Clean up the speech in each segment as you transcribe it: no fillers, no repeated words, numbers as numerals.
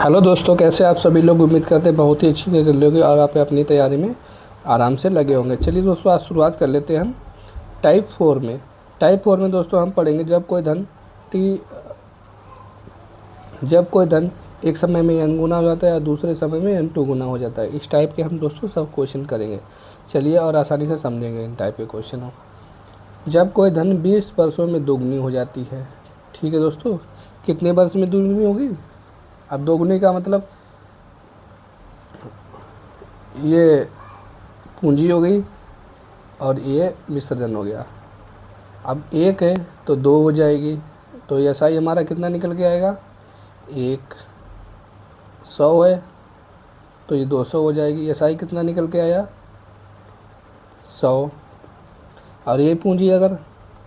Hello दोस्तों, कैसे आप सभी लोग। उम्मीद करते हैं बहुत ही अच्छी कर लोगे और आप अपनी तैयारी में आराम से लगे होंगे। चलिए दोस्तों, आज शुरुआत कर लेते हैं हम टाइप 4 में। टाइप 4 में दोस्तों हम पढ़ेंगे जब कोई धन एक समय में n गुना हो जाता है और दूसरे समय में n2 गुना हो जाता है। इस टाइप के हम दोस्तों सब क्वेश्चन करेंगे। चलिए और आसानी से समझेंगे इन टाइप के क्वेश्चन हो। जब कोई धन 20 वर्षों में दोगुनी हो जाती है। ठीक है दोस्तों, कितने वर्ष में दोगुनी होगी। अब दोगुनी का मतलब ये पूंजी हो गई और ये विसर्जन हो गया। अब एक है तो दो हो जाएगी, तो ऐसा ही हमारा कितना निकल के आएगा। 100 है तो ये 200 हो जाएगी। ऐसा ही कितना निकल के आया 100। और ये पूंजी अगर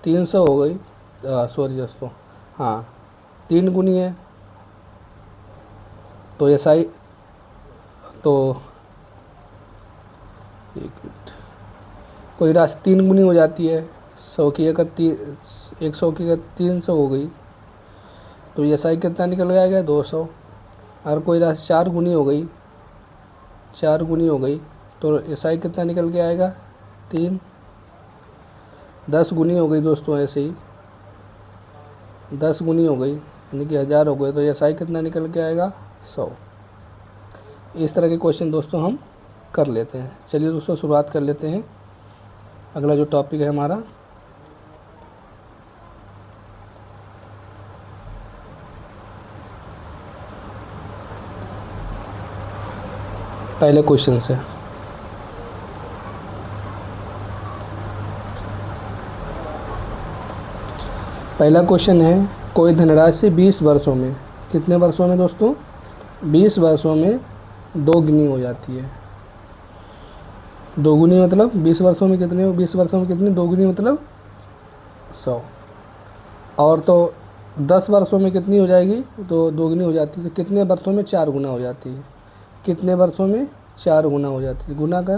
300 हो गई, सॉरी दोस्तों, हाँ 3 गुनी है तो ऐसा ही, तो एक मिनट, कोई राशि 3 गुनी हो जाती है। 100 की अगर 100 की अगर 300 हो गई तो ऐसा ही कितना निकल जाएगा 200। और कोई राशि 4 गुनी हो गई, 4 गुनी हो गई तो ऐसा ही कितना निकल के आएगा 3। 10 गुनी हो गई दोस्तों, ऐसे ही 10 गुनी हो गई यानी कि 1000 हो गए तो ऐसा ही कितना निकल के आएगा 100। इस तरह के क्वेश्चन दोस्तों हम कर लेते हैं। चलिए दोस्तों शुरुआत कर लेते हैं। अगला जो टॉपिक है हमारा, पहले क्वेश्चन से। पहला क्वेश्चन है, कोई धनराशि 20 वर्षों में, कितने वर्षों में दोस्तों 20 वर्षों में दोगुनी हो जाती है। दोगुनी मतलब 20 वर्षों में कितने, 20 वर्षों में कितने, दोगुनी मतलब 100। और तो 10 वर्षों में कितनी हो जाएगी, तो दोगुनी हो जाती है। तो कितने वर्षों में 4 गुना हो जाती है। कितने वर्षों में 4 गुना हो जाती है। गुना का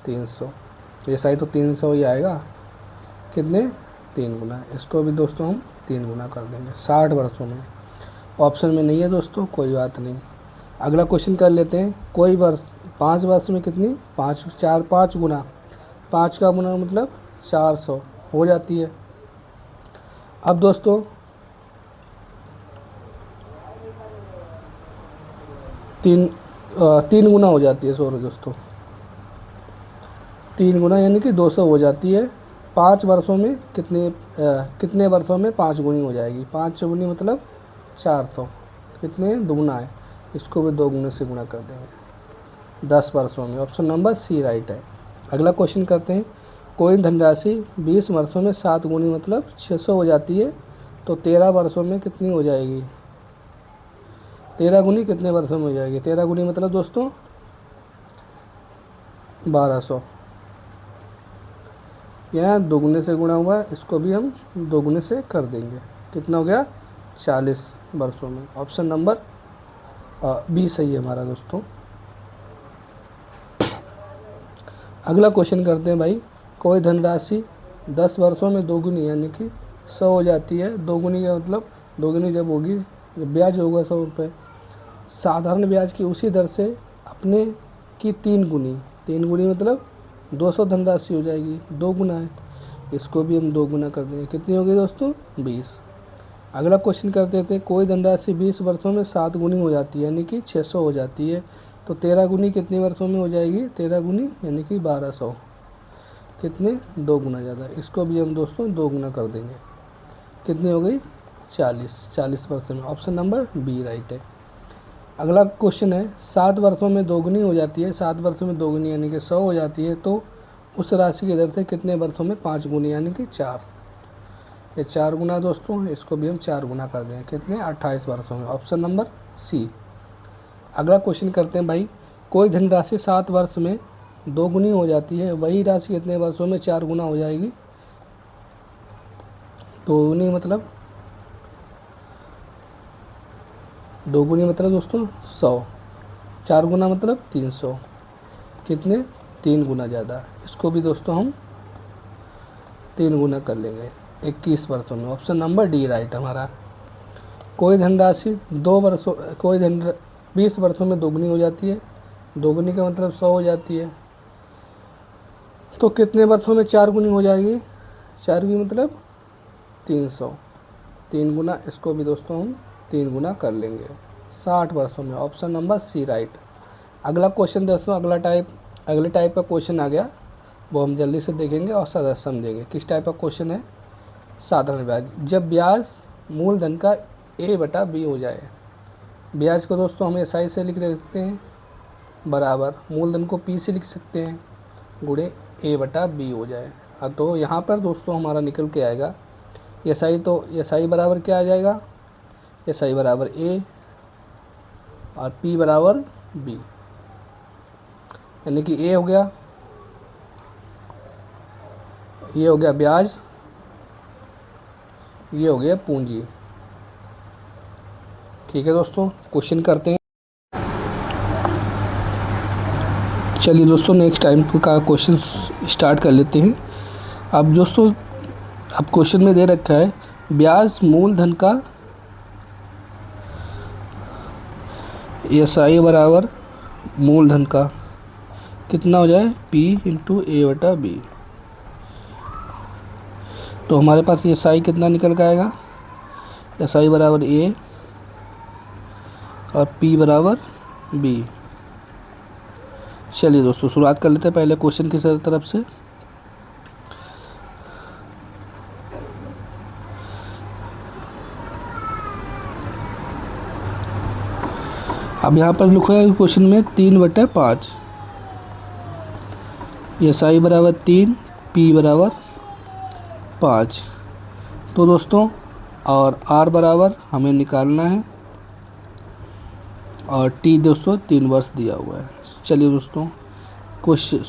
300, ऐसा ही तो 300 ही आएगा। कितने 3 गुना। इसको भी दोस्तों हम 3 गुना कर देंगे 60 वर्षों में। ऑप्शन में नहीं है दोस्तों, कोई बात नहीं। अगला क्वेश्चन कर लेते हैं। कोई वर्ष 5 वर्ष में कितनी, 5 गुना, 5 का गुना मतलब 400 हो जाती है। अब दोस्तों तीन गुना हो जाती है, सॉरी दोस्तों 3 गुना यानी कि 200 हो जाती है। 5 वर्षों में कितने वर्षों में 5 गुनी हो जाएगी। 5 गुनी मतलब 400, कितने दुगुना है, इसको भी 2 गुने से गुना कर देंगे 10 वर्षों में। ऑप्शन नंबर सी राइट है। अगला क्वेश्चन करते हैं। कोई धनराशि 20 वर्षों में 7 गुनी मतलब 600 हो जाती है, तो 13 वर्षों में कितनी हो जाएगी। 13 गुनी कितने वर्षों में हो जाएगी। 13 गुनी मतलब दोस्तों 1200। यहाँ 2 गुने से गुणा हुआ, इसको भी हम 2 गुने से कर देंगे। कितना हो गया 40 वर्षों में। ऑप्शन नंबर बी सही है हमारा दोस्तों। अगला क्वेश्चन करते हैं भाई। कोई धनराशि 10 वर्षों में दोगुनी यानी कि 100 हो जाती है। दोगुनी का मतलब, दोगुनी जब होगी, जब ब्याज होगा 100 रुपये, साधारण ब्याज की उसी दर से अपने की 3 गुनी। 3 गुनी मतलब 200 धनराशि हो जाएगी, 2 गुना है, इसको भी हम 2 गुना कर देंगे। कितनी होगी दोस्तों 20। अगला क्वेश्चन करते थे। कोई धनराशि 20 वर्षों में 7 गुनी हो जाती है यानी कि 600 हो जाती है, तो 13 गुनी कितने वर्षों में हो जाएगी। 13 गुनी यानी कि 1200, कितने 2 गुना ज़्यादा, इसको भी हम दोस्तों 2 गुना कर देंगे। कितनी हो गई 40 वर्षों में। ऑप्शन नंबर बी राइट है। अगला क्वेश्चन है। 7 वर्षों में दोगुनी हो जाती है। 7 वर्षों में दोगुनी यानी कि 100 हो जाती है, तो उस राशि की दर से कितने वर्षों में 5 गुनी यानी कि 4। ये 4 गुना दोस्तों, इसको भी हम 4 गुना कर देंगे। कितने 28 वर्षों में। Option number C. अगला क्वेश्चन करते हैं भाई। कोई धनराशि 7 वर्ष में 2 गुनी हो जाती है, वही राशि कितने वर्षों में 4 गुना हो जाएगी। 2 गुनी मतलब 2 गुनी मतलब दोस्तों 100, 4 गुना मतलब 300, कितने 3 गुना ज़्यादा, इसको भी दोस्तों हम 3 गुना कर लेंगे 21 वर्षों में। ऑप्शन नंबर डी राइट हमारा। कोई धनराशि 20 वर्षों में दोगुनी हो जाती है। दोगुनी का मतलब 100 हो जाती है। तो कितने वर्षों में 4 गुनी हो जाएगी? 4 गुनी मतलब 300। 3 गुना, इसको भी दोस्तों हम 3 गुना कर लेंगे 60 वर्षों में। Option number C right. अगला क्वेश्चन दोस्तों, अगले टाइप का क्वेश्चन आ गया, वो हम जल्दी से देखेंगे और सरल समझेंगे। किस टाइप का क्वेश्चन है? साधारण ब्याज। जब ब्याज मूलधन का a/b हो जाए। ब्याज को दोस्तों हम SI से लिख सकते हैं बराबर मूलधन को P से लिख सकते हैं गुणे a/b हो जाए। अब तो यहाँ पर दोस्तों हमारा निकल के आएगा SI, तो SI बराबर क्या आ जाएगा? SI बराबर A और P बराबर B, यानी कि A हो गया, ये हो गया ब्याज, ये हो गया पूंजी। ठीक है दोस्तों, क्वेश्चन करते हैं। चलिए दोस्तों, नेक्स्ट टाइम का क्वेश्चन स्टार्ट कर लेते हैं। अब दोस्तों, अब क्वेश्चन में दे रखा है ब्याज मूलधन का SI बराबर मूलधन का कितना हो जाए? P into a/b। तो हमारे पास SI कितना निकल का आएगा? SI बराबर A और P बराबर B। चलिए दोस्तों, शुरुआत कर लेते हैं पहले क्वेश्चन की तरफ से। अब यहाँ पर लिखा है क्वेश्चन में 3/5, SI बराबर 3, P बराबर 5। तो दोस्तों, और R बराबर हमें निकालना है, और T दोस्तों 3 वर्ष दिया हुआ है। चलिए दोस्तों, क्वेश्चन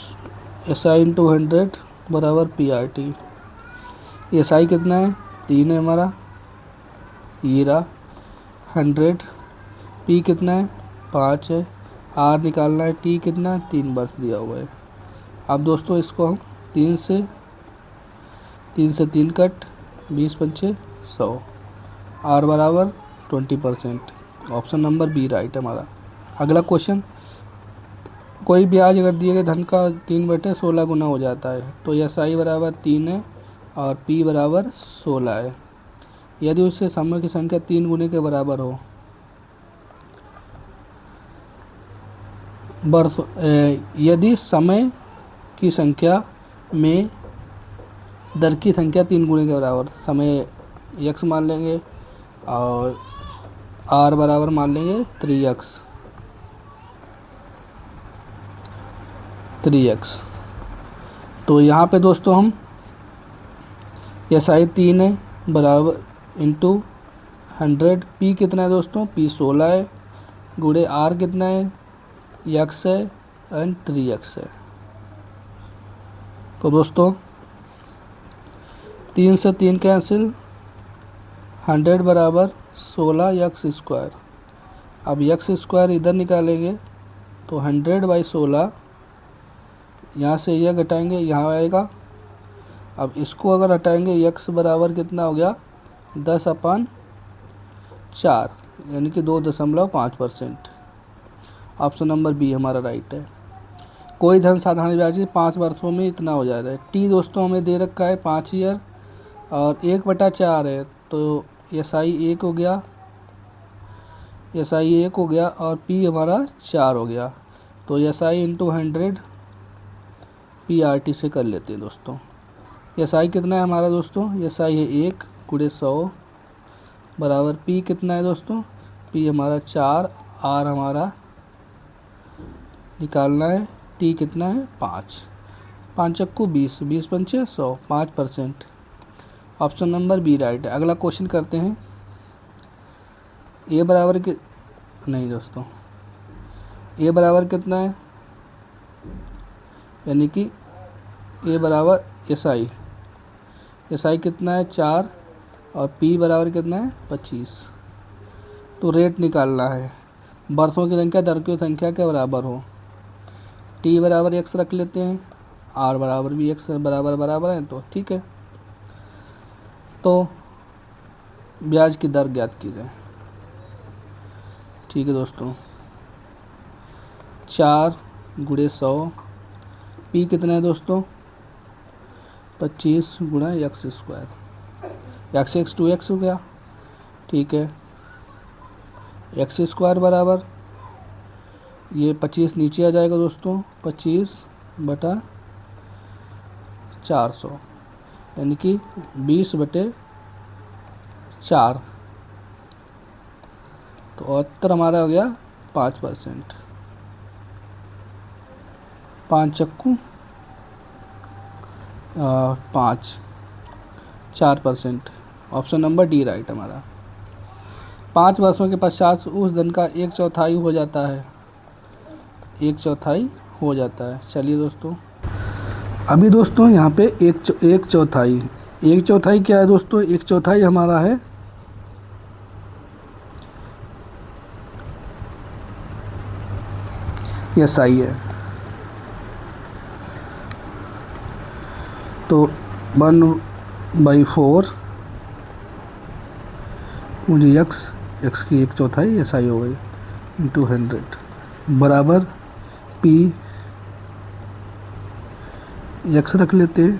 SI इंटू 100 बराबर PRT। SI कितना है? 3 है हमारा, ये रहा 100। P कितना है? 5 है। R निकालना है, T कितना है? 3 वर्ष दिया हुआ है। अब दोस्तों इसको हम 3 से 3 कट, 20×5 100, R बराबर 20%। ऑप्शन नंबर बी राइट है हमारा। अगला क्वेश्चन, कोई ब्याज अगर दिए गए धन का 3/16 गुना हो जाता है, तो SI बराबर 3 है और P बराबर 16 है। यदि उससे समय की संख्या 3 गुने के बराबर हो, यदि समय की संख्या में दर की संख्या 3 गुने के बराबर, समय x मान लेंगे और R बराबर मान लेंगे 3x। तो यहाँ पे दोस्तों हम SI 3 है बराबर इंटू 100, P कितना है दोस्तों? P 16 है, गुणे R कितना है? x है एंड 3x है। तो दोस्तों 3 से 3 कैंसिल, 100 बराबर 16x²। अब x² इधर निकालेंगे तो 100/16, यहाँ से यह घटाएंगे, यहाँ आएगा। अब इसको अगर हटाएंगे, x बराबर कितना हो गया? 10/4, यानी कि 2.5%। ऑप्शन नंबर बी हमारा राइट है। कोई धन साधारण ब्याज 5 वर्षों में इतना हो जा रहा है। T दोस्तों हमें दे रखा है 5 ईयर और 1/4 है, तो SI 1 हो गया, SI 1 हो गया और P हमारा 4 हो गया। तो SI इंटू 100 PRT से कर लेते हैं दोस्तों। SI कितना है हमारा दोस्तों? SI है 1 गुणे 100 बराबर P कितना है दोस्तों? P हमारा 4, R हमारा निकालना है, T कितना है? 5। 5 चक्कू 20, 20×5 100, 5%। ऑप्शन नंबर बी राइट है। अगला क्वेश्चन करते हैं। A बराबर के नहीं दोस्तों, A बराबर कितना है? यानी कि A बराबर SI कितना है? 4 और P बराबर कितना है? 25। तो रेट निकालना है, वर्षों की संख्या दर की संख्या के बराबर हो। T बराबर x रख लेते हैं, R बराबर भी x बराबर है, तो ठीक है। तो ब्याज की दर ज्ञात की जाए। ठीक है दोस्तों, 4 गुणे 100, पी कितना है दोस्तों 25 गुणा एक्स स्क्वायर, x 2x हो गया। ठीक है, एक्स स्क्वायर बराबर ये 25 नीचे आ जाएगा दोस्तों, 25/400 यानी कि 20/4। तो उत्तर हमारा हो गया 5%। 5 चक्कू 5, 4%। ऑप्शन नंबर डी राइट हमारा। 5 वर्षों के पश्चात उस धन का 1/4 हो जाता है, 1/4 हो जाता है। चलिए दोस्तों, अभी दोस्तों यहाँ पे 1/4, 1/4 क्या है दोस्तों, 1/4 हमारा है SI है। तो 1/4 मुझे x की 1/4 SI हो गई इंटू 100 बराबर P x रख लेते हैं।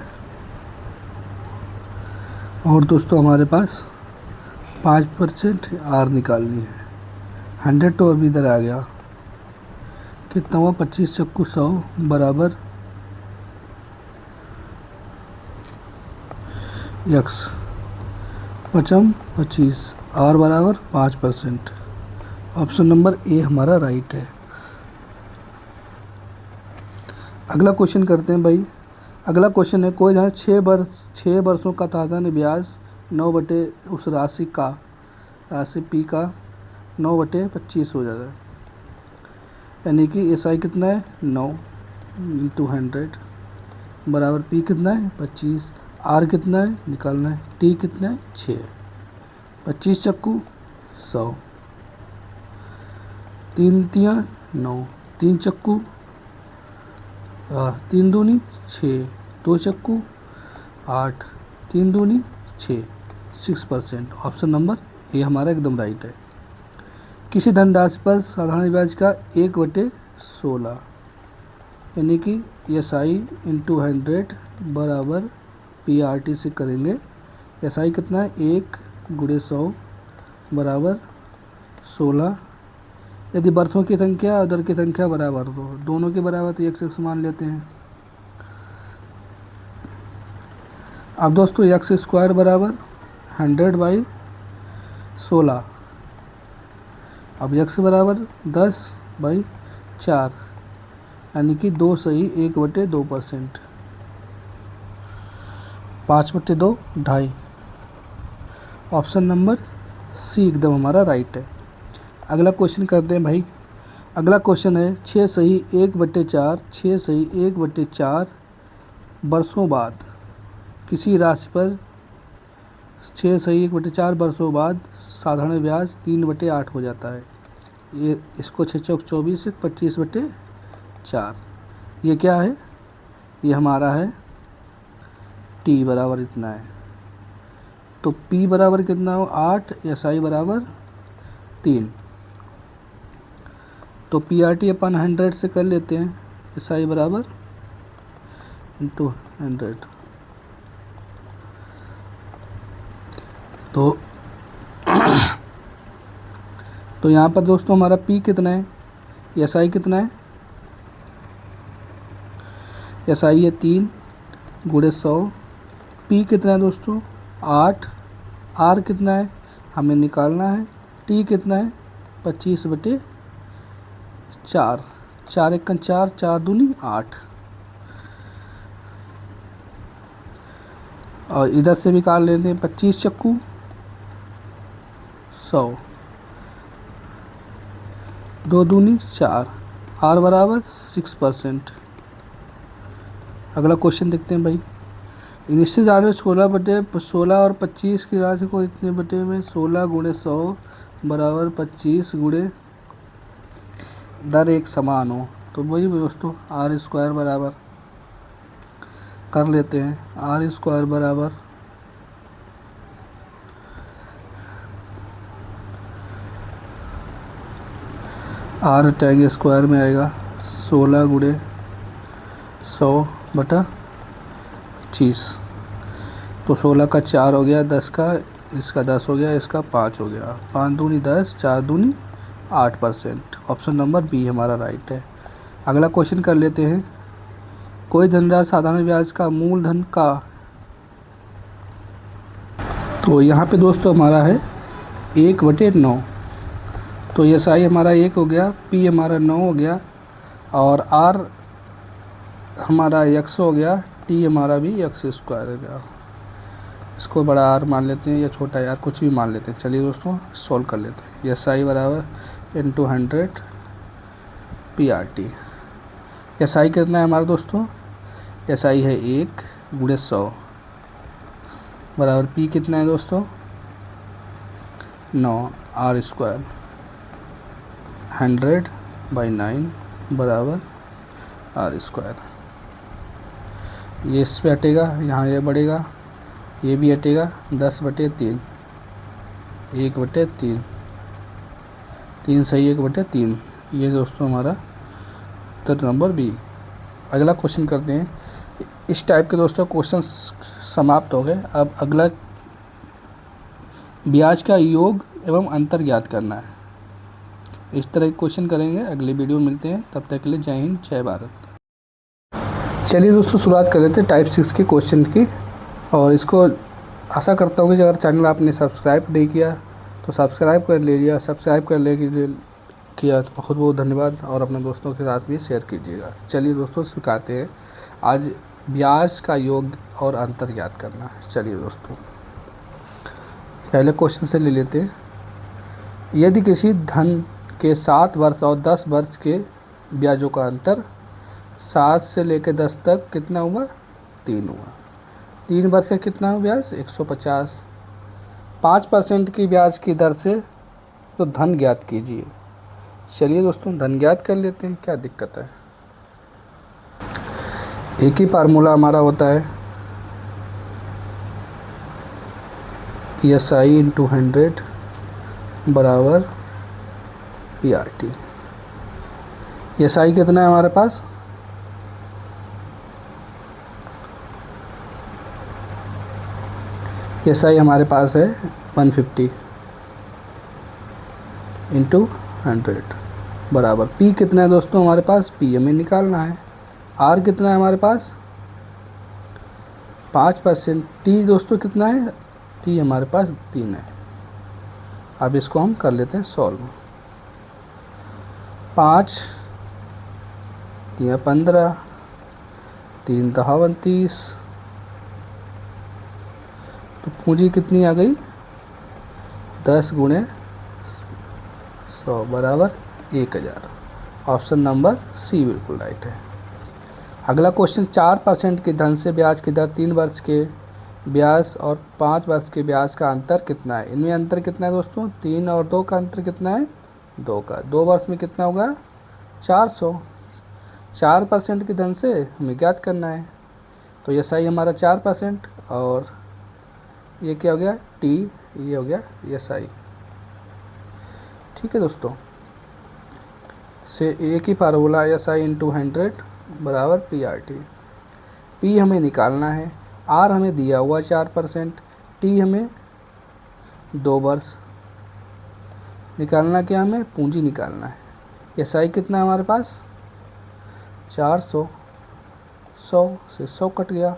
और दोस्तों हमारे पास 5% R निकालनी है। 100 तो अभी इधर आ गया, कितना हुआ 25 चक्कू 100 बराबर x 25, R बराबर 5%। ऑप्शन नंबर ए हमारा राइट है। अगला क्वेश्चन करते हैं भाई। अगला क्वेश्चन है, कोई धन 6 वर्षों का साधारण ब्याज 9 उस राशि P का 9/25 हो जाता है, यानी कि SI कितना है 9 इंटू 100 बराबर P कितना है 25, R कितना है निकालना है, T कितना है 6, 25 चक्कू 100, 3 तियाँ 9, 3 चक्कू 3 दूनी 6, 2 चक्कू 8, 3 दूनी 6, 6%। ऑप्शन नंबर ए हमारा एकदम राइट है। किसी धनराशि पर साधारण ब्याज का 1/16 यानी कि SI इंटू 100 बराबर PRT से करेंगे। SI कितना है 1 गुणे 100 बराबर 16। यदि वर्षों की संख्या और दर की संख्या बराबर हो, दोनों के बराबर तो एक से मान लेते हैं। अब दोस्तों x स्क्वायर बराबर 100/16, अब x बराबर 10/4 यानी कि 2 सही 1/2%, 5/2 2.5। ऑप्शन नंबर सी एकदम हमारा राइट है। अगला क्वेश्चन करते हैं भाई। अगला क्वेश्चन है 6 सही 1/4, 6 सही 1/4 वर्षों बाद किसी राशि पर 6 सही 1/4 वर्षों बाद साधारण ब्याज 3/8 हो जाता है। ये इसको 6 चौक 24 25/4। ये क्या है, ये हमारा है T बराबर इतना है। तो P बराबर कितना हो 8, SI बराबर 3। तो PRT अपन 100 से कर लेते हैं, SI बराबर इंटू 100। तो यहाँ पर दोस्तों हमारा P कितना है, SI कितना है, SI है 3 गुणे 100, P कितना है दोस्तों 8, R कितना है हमें निकालना है, T कितना है 25/4, 4 1 4, 4 दूनी 8। और इधर से निकाल लेते हैं 25 चक्कू 100, 2 दूनी 4, R बराबर 6%। अगला क्वेश्चन देखते हैं भाई। निश्चित राशि 16 और 25 की राशि को इतने बटे में 16 गुणे 100 बराबर 25 गुणे दर एक समान हो, तो वही दोस्तों R स्क्वायर बराबर कर लेते हैं। R स्क्वायर बराबर आर हटाएंगे स्क्वायर में आएगा 16 गुणे 100/25। तो 16 का 4 हो गया, 10 का, इसका 10 हो गया, इसका 5 हो गया। 5 दूनी 10, 4 दूनी 8%। ऑप्शन नंबर बी हमारा राइट है। अगला क्वेश्चन कर लेते हैं। कोई धनराशि साधारण ब्याज का मूलधन का, तो यहाँ पे दोस्तों हमारा है 1/9। तो एस आई हमारा 1 हो गया, पी हमारा 9 हो गया, और आर हमारा 100 हो गया, टी हमारा भी 100 स्क्वायर हो गया। इसको बड़ा आर मान लेते हैं या छोटा आर, कुछ भी मान लेते हैं। चलिए दोस्तों सॉल्व कर लेते हैं। एस आई बराबर into 100 P R T. S I कितना है हमारा दोस्तों? एस आई है 1 गुणे 100 बराबर पी कितना है दोस्तों? 9 आर स्क्वायर 100/9 बराबर आर स्क्वायर। ये इस पे हटेगा, यहाँ ये बढ़ेगा, ये भी हटेगा। 10/3 1/3 3 सही 1/3। ये दोस्तों हमारा उत्तर नंबर बी। अगला क्वेश्चन करते हैं। इस टाइप के दोस्तों क्वेश्चन समाप्त हो गए। अब अगला ब्याज का योग एवं अंतर ज्ञात करना है। इस तरह के क्वेश्चन करेंगे। अगले वीडियो में मिलते हैं, तब तक के लिए जय हिंद जय भारत। चलिए दोस्तों शुरुआत कर लेते हैं टाइप 6 के क्वेश्चन की। और इसको आशा करता हूँ कि अगर चैनल आपने सब्सक्राइब नहीं किया तो सब्सक्राइब कर लीजिए। सब्सक्राइब कर ले किया तो बहुत बहुत धन्यवाद, और अपने दोस्तों के साथ भी शेयर कीजिएगा। चलिए दोस्तों सिखाते हैं आज ब्याज का योग और अंतर ज्ञात करना है। चलिए दोस्तों पहले क्वेश्चन से ले लेते हैं। यदि किसी धन के 7 वर्ष और 10 वर्ष के ब्याजों का अंतर 7 से लेकर 10 तक कितना हुआ? 3 हुआ। 3 वर्ष का कितना हुआ ब्याज? 150। 5% की ब्याज की दर से तो धन ज्ञात कीजिए। चलिए दोस्तों धन ज्ञात कर लेते हैं, क्या दिक्कत है। एक ही फार्मूला हमारा होता है, एस आई इंटू 100 बराबर P R T. S I कितना है हमारे पास? एस आई हमारे पास है 150 इंटू 100 बराबर पी कितना है दोस्तों हमारे पास? पी हमें निकालना है। आर कितना है हमारे पास? 5%। टी दोस्तों कितना है? टी हमारे पास 3 है। अब इसको हम कर लेते हैं सॉल्व। 5 3 15 3 10 29। तो पूंजी कितनी आ गई? 10 गुणे 100 बराबर 1000। ऑप्शन नंबर सी बिल्कुल राइट है। अगला क्वेश्चन 4% की धन से ब्याज की दर 3 वर्ष के ब्याज और 5 वर्ष के ब्याज का अंतर कितना है? इनमें अंतर कितना है दोस्तों? 3 और 2 का अंतर कितना है? 2 का। 2 वर्ष में कितना होगा? 400। 4% की धन से हमें ज्ञात करना है। तो ये सही हमारा 4%, और ये क्या हो गया? टी, ये हो गया ये सही। ठीक है दोस्तों, से एक ही फार्मूला एस आई इंटू 100 बराबर पी आर टी। पी हमें निकालना है, आर हमें दिया हुआ 4%, टी हमें 2 वर्ष निकालना। क्या हमें? पूंजी निकालना है। एस आई कितना है हमारे पास? 400। 100 से 100 कट गया,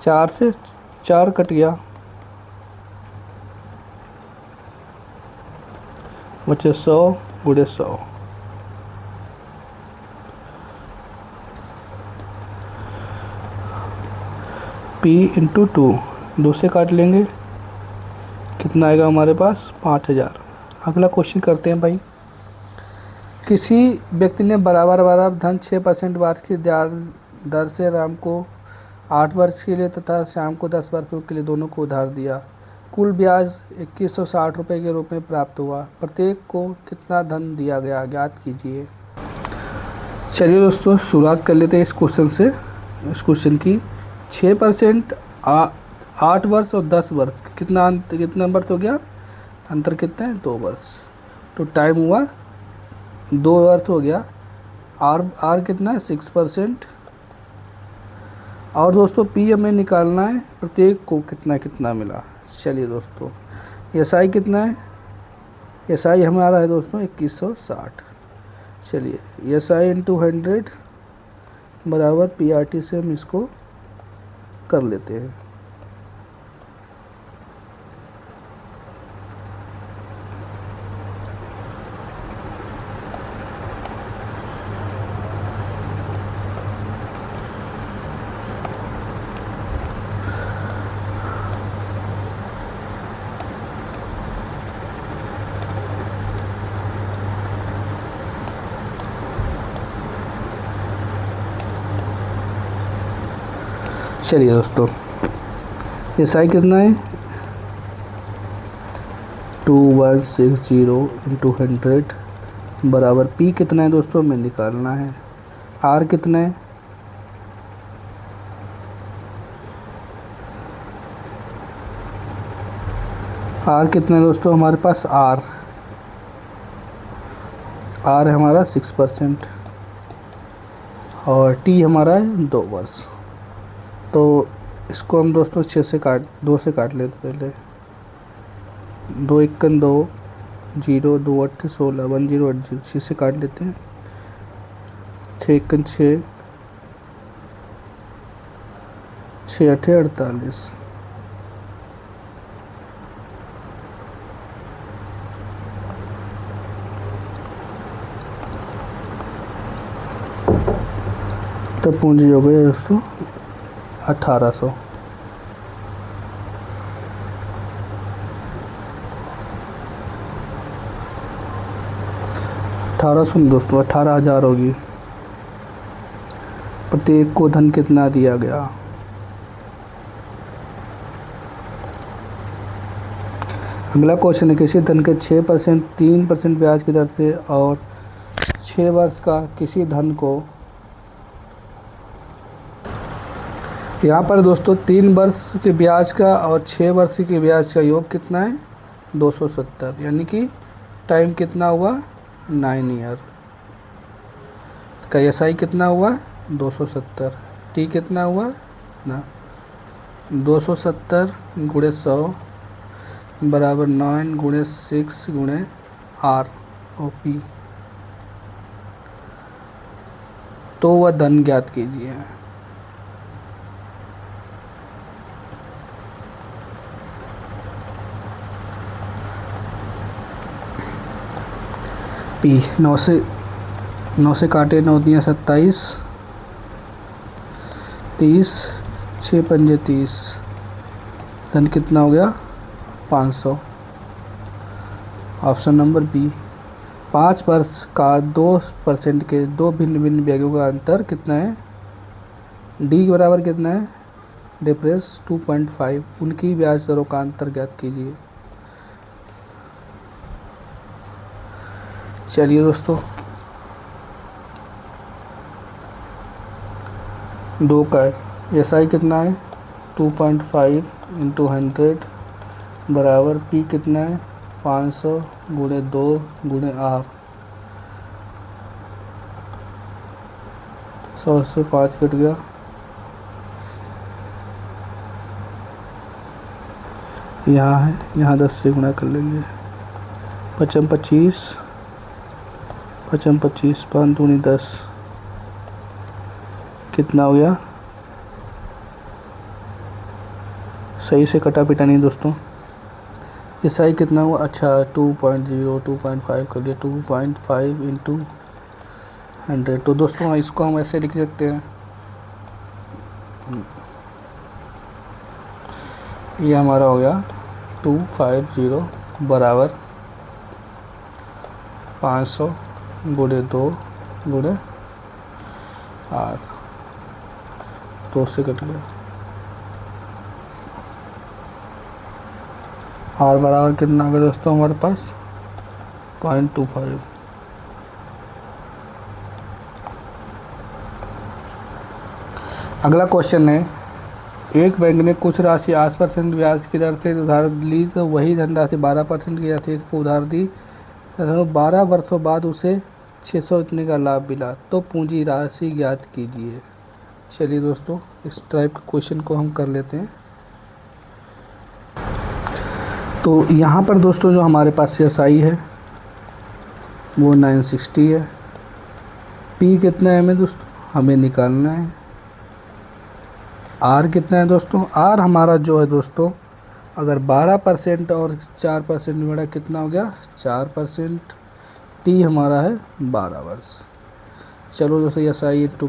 4 से 4 कट गया, बचे 100 गुणे 100। पी इंटू 2 से काट लेंगे, कितना आएगा हमारे पास? 5000। अगला क्वेश्चन करते हैं भाई। किसी व्यक्ति ने बराबर धन 6% वार्षिक दर से राम को 8 वर्ष के लिए तथा श्याम को 10 वर्षों के लिए दोनों को उधार दिया। कुल ब्याज 2160 रुपये के रूप में प्राप्त हुआ। प्रत्येक को कितना धन दिया गया? ज्ञात कीजिए। चलिए दोस्तों शुरुआत कर लेते हैं इस क्वेश्चन से। इस क्वेश्चन की 6% 8 वर्ष और 10 वर्ष कितना वर्ष हो गया? अंतर कितना है 2 वर्ष। तो टाइम हुआ 2 वर्ष हो गया। आर कितना है 6%। और दोस्तों पी हमें निकालना है प्रत्येक को कितना कितना मिला। चलिए दोस्तों एस आई कितना है, एस आई हमारा है दोस्तों 2160। चलिए एस आई इंटू 100 बराबर पी आर टी से हम इसको कर लेते हैं। चलिए दोस्तों एस आई कितना है 2160 इंटू 100 बराबर पी कितना है दोस्तों हमें निकालना है। आर कितना है, आर कितना है दोस्तों हमारे पास आर है हमारा 6% और टी हमारा है 2 वर्ष। तो इसको हम दोस्तों 2 से काट लेते पहले। 2 एकन 2 0 2 8 16 1 0 8 0 6 से काट लेते हैं। 6 एकन 6 6 8 48। तो पूंजी हो गई दोस्तों 1800। दोस्तों 18,000 होगी। प्रत्येक को धन कितना दिया गया। अगला क्वेश्चन है किसी धन के 6% 3% ब्याज की दर से और 6 वर्ष का किसी धन को, यहाँ पर दोस्तों 3 वर्ष के ब्याज का और 6 वर्ष के ब्याज का योग कितना है 270, यानी कि टाइम कितना हुआ 9 ईयर का। एस आई कितना हुआ 270। टी कितना हुआ ना 270 गुणे 100 बराबर 9 गुणे 6 गुणे आर ओ पी। तो वह धन ज्ञात कीजिए। पी 9 से काटे 9 दिया 27 30 6 पंजे 30। धन कितना हो गया 500। Option number B. 5 वर्ष का 2% के 2 भिन्न भिन्न ब्याजों का अंतर कितना है। डी बराबर कितना है डिफरेंस 2.5। उनकी ब्याज दरों का अंतर ज्ञात कीजिए। चलिए दोस्तों 2 का एस आई कितना है 2.5 इंटू 100 बराबर पी कितना है 500 गुणे 2 गुणे आर। 100 से 5 कट गया। यहाँ है, यहाँ 10 से गुणा कर लेंगे। 55 25 55 25 5 दूनी 10 कितना हो गया। सही से कटा पिटा नहीं दोस्तों। एस आई कितना हुआ अच्छा 2.0 2.5 कर लिया 2.5 इंटू 100। तो दोस्तों इसको हम ऐसे लिख सकते हैं, ये हमारा हो गया 250 बराबर 500 गुणे 2 गुणे 8। 2 से कट गया। आर बराबर कितना आ गया दोस्तों हमारे पास 0.25। अगला क्वेश्चन है एक बैंक ने कुछ राशि 8% ब्याज की दर से उधार ली तो वही धनराशि 12% की राशि को उधार दी, 12 वर्षों बाद उसे 600 इतने का लाभ मिला, तो पूंजी राशि ज्ञात कीजिए। चलिए दोस्तों, इस टाइप के क्वेश्चन को हम कर लेते हैं। तो यहाँ पर दोस्तों जो हमारे पास CSI है वो 960 है। P कितना है हमें दोस्तों, हमें निकालना है। R कितना है दोस्तों, R हमारा जो है दोस्तों, अगर 12% और 4% बड़ा कितना हो गया 4%। T हमारा है 12 वर्ष। चलो दोस्तों SI इंटू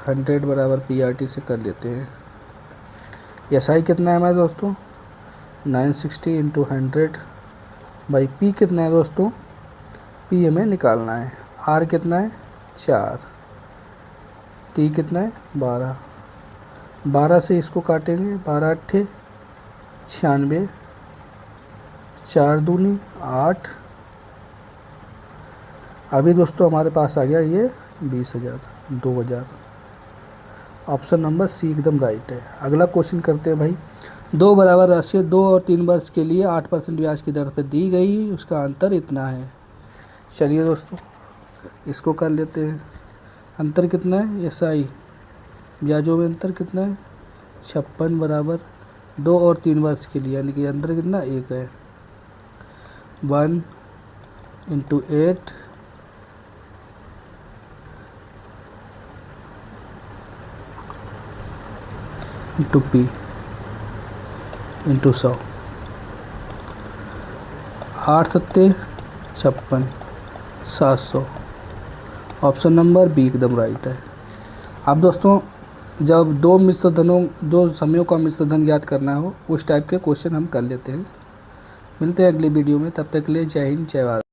100 बराबर PRT से कर लेते हैं। SI कितना है हमारे दोस्तों 960 इंटू 100 बाई P कितना है दोस्तों, P हमें निकालना है। R कितना है 4, T कितना है 12, 12 से इसको काटेंगे, 12 अट्ठे 96, 4 दूनी 8। अभी दोस्तों हमारे पास आ गया ये 20,000, 2,000। ऑप्शन नंबर C एकदम राइट है। अगला क्वेश्चन करते हैं भाई। दो बराबर राशि 2 और 3 वर्ष के लिए 8% ब्याज की दर पर दी गई, उसका अंतर इतना है। चलिए दोस्तों इसको कर लेते हैं। अंतर कितना है SI ब्याजों में अंतर कितना है 56 बराबर 2 और 3 वर्ष के लिए, यानी कि अंतर कितना 1 है। 1 इंटू 8 इंटू P इंटू 100, 8 सत्ते 56, 700। ऑप्शन नंबर B एकदम राइट है। अब दोस्तों जब दो समयों का मिश्र धन ज्ञात करना हो उस टाइप के क्वेश्चन हम कर लेते हैं। मिलते हैं अगली वीडियो में, तब तक के लिए जय हिंद जय भारत।